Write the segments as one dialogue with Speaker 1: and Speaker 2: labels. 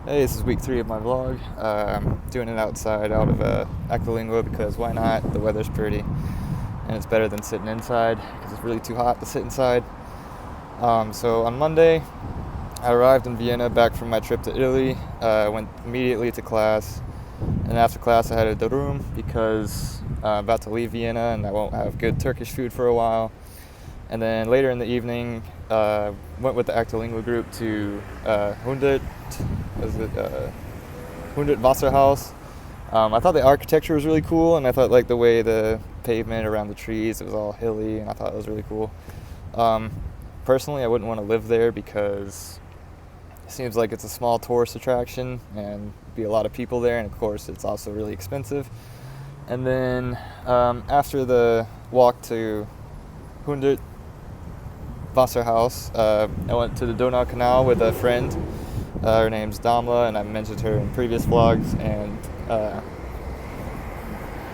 Speaker 1: Hey, this is week 3 of my vlog. I'm doing it outside out of Aquilingua because why not? The weather's pretty and it's better than sitting inside because it's really too hot to sit inside. So on Monday, I arrived in Vienna back from my trip to Italy. Went immediately to class, and after class I headed to the room because I'm about to leave Vienna and I won't have good Turkish food for a while. And then later in the evening, went with the Actolingua group to 100 Wasserhaus. I thought the architecture was really cool, and I thought like the way the pavement around the trees, it was all hilly, and I thought it was really cool. Personally, I wouldn't want to live there because it seems like it's a small tourist attraction and be a lot of people there, and of course it's also really expensive. And then after the walk to 100 Wasserhaus, I went to the Donau Canal with a friend. Her name's Damla, and I mentioned her in previous vlogs, and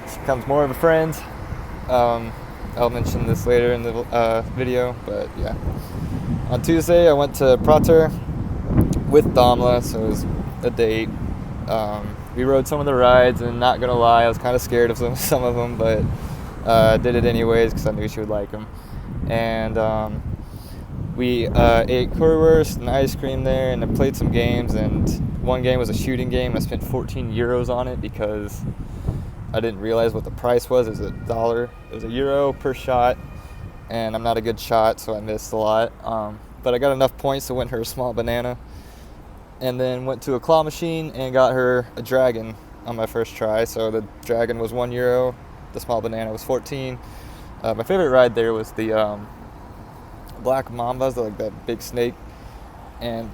Speaker 1: she becomes more of a friend. I'll mention this later in the video, but yeah. On Tuesday, I went to Prater with Damla, so it was a date. We rode some of the rides, and not gonna lie, I was kind of scared of some of them, but did it anyways because I knew she would like them. And we ate currywurst and ice cream there, and I played some games, and one game was a shooting game. I spent 14 euros on it because I didn't realize what the price was. It was $1. It was €1 per shot, and I'm not a good shot, so I missed a lot. But I got enough points to win her a small banana, and then went to a claw machine and got her a dragon on my first try. So the dragon was €1, the small banana was 14. My favorite ride there was the black mambas, like that big snake, and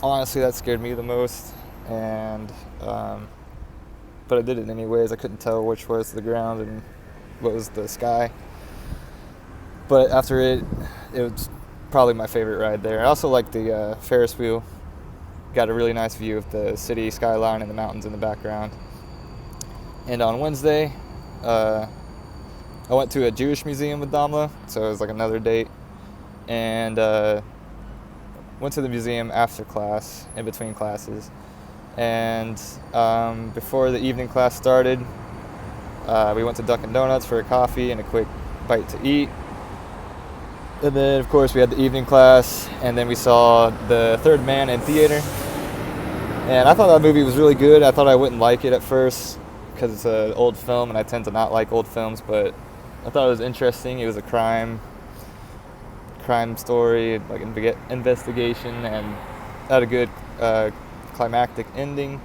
Speaker 1: honestly that scared me the most, and but I did it anyways. I couldn't tell which was the ground and what was the sky, but after it was probably my favorite ride there. I also liked the Ferris wheel. Got a really nice view of the city skyline and the mountains in the background. And on Wednesday, I went to a Jewish museum with Damla, so it was like another date. And went to the museum after class, in between classes. And before the evening class started, we went to Dunkin' Donuts for a coffee and a quick bite to eat. And then, of course, we had the evening class, and then we saw The Third Man in theater. And I thought that movie was really good. I thought I wouldn't like it at first because it's an old film, and I tend to not like old films, but I thought it was interesting. It was a crime story, like investigation, and had a good climactic ending.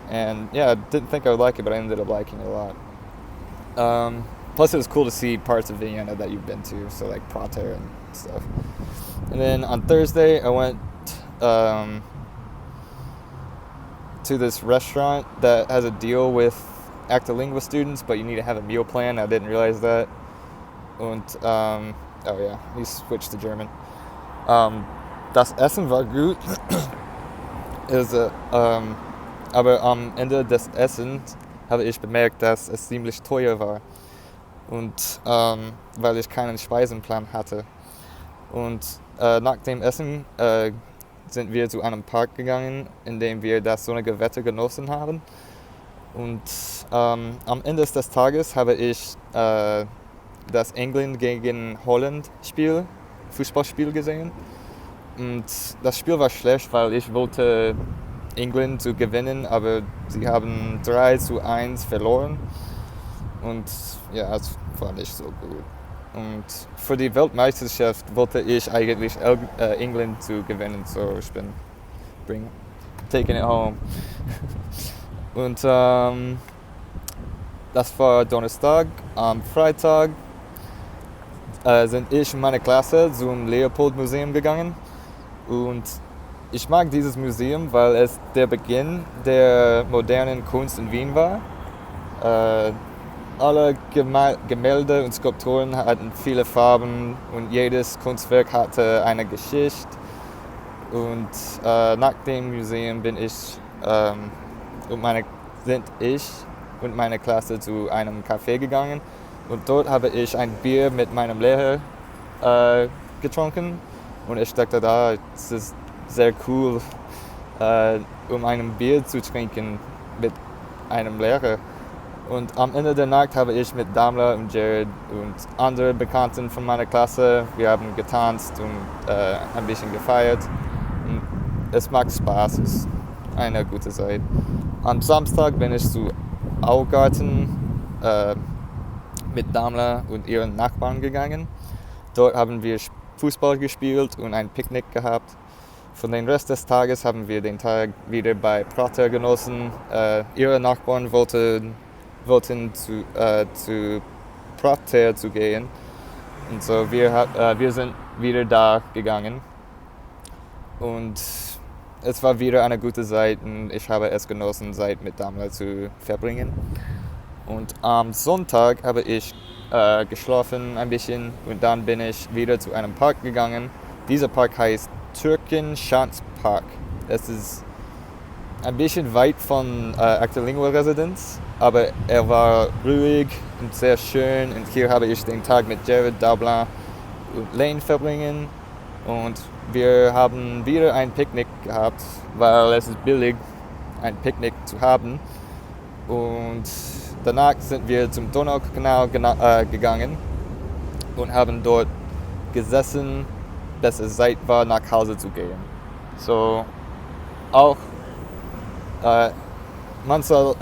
Speaker 1: And yeah, I didn't think I would like it, but I ended up liking it a lot. Plus it was cool to see parts of Vienna that you've been to, so like Prater and stuff. And then on Thursday I went to this restaurant that has a deal with Actolingua students, but you need to have a meal plan. I didn't realize that. Und oh yeah, he switched to German. Das Essen war gut. Aber am Ende des Essens habe ich bemerkt, dass es ziemlich teuer war. Und weil ich keinen Speisenplan hatte. Und nach dem Essen sind wir zu einem Park gegangen, in dem wir das sonnige Wetter genossen haben. Und am Ende des Tages habe ich das England gegen Holland Fußballspiel gesehen. Und das Spiel war schlecht, weil ich wollte England zu gewinnen, aber sie haben 3-1 verloren. Und ja, das war nicht so gut. Und für die Weltmeisterschaft wollte ich eigentlich England zu gewinnen, so ich bin taking it home. Und das war Donnerstag. Am Freitag sind ich und meine Klasse zum Leopold-Museum gegangen. Und ich mag dieses Museum, weil es der Beginn der modernen Kunst in Wien war. Alle Gemälde und Skulpturen hatten viele Farben und jedes Kunstwerk hatte eine Geschichte. Und nach dem Museum sind ich und meine Klasse zu einem Café gegangen. Und dort habe ich ein Bier mit meinem Lehrer getrunken. Und ich dachte, es ist sehr cool, um ein Bier zu trinken mit einem Lehrer. Und am Ende der Nacht habe ich mit Damla und Jared und andere Bekannten von meiner Klasse, wir haben getanzt und ein bisschen gefeiert. Und es macht Spaß, es ist eine gute Zeit. Am Samstag bin ich zu Augarten mit Damla und ihren Nachbarn gegangen. Dort haben wir Fußball gespielt und ein Picknick gehabt. Für den Rest des Tages haben wir den Tag wieder bei Prater genossen. Ihre Nachbarn wollten zu Prater zu gehen. Und so wir sind wieder da gegangen. Und es war wieder eine gute Zeit und ich habe es genossen, Zeit mit Damla zu verbringen. Und am Sonntag habe ich geschlafen ein bisschen und dann bin ich wieder zu einem Park gegangen. Dieser Park heißt Türkenschanzpark. Es ist ein bisschen weit von Actilingua Residenz, aber er war ruhig und sehr schön. Und hier habe ich den Tag mit Jared, Dabla und Lane verbringen. Und wir haben wieder ein Picknick gehabt, weil es ist billig, ein Picknick zu haben. Und danach sind wir zum Donaukanal gegangen und haben dort gesessen, bis es Zeit war, nach Hause zu gehen. So, auch man soll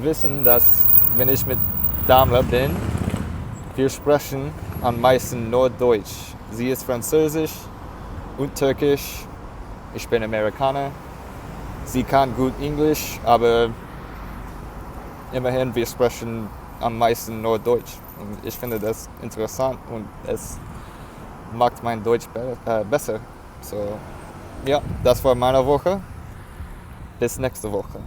Speaker 1: wissen, dass wenn ich mit Damla bin, wir sprechen am meisten nur Deutsch. Sie ist Französisch und Türkisch. Ich bin Amerikaner. Sie kann gut Englisch, aber immerhin, wir sprechen am meisten nur Deutsch. Und ich finde das interessant und es macht mein Deutsch besser. So, ja, das war meine Woche. Bis nächste Woche.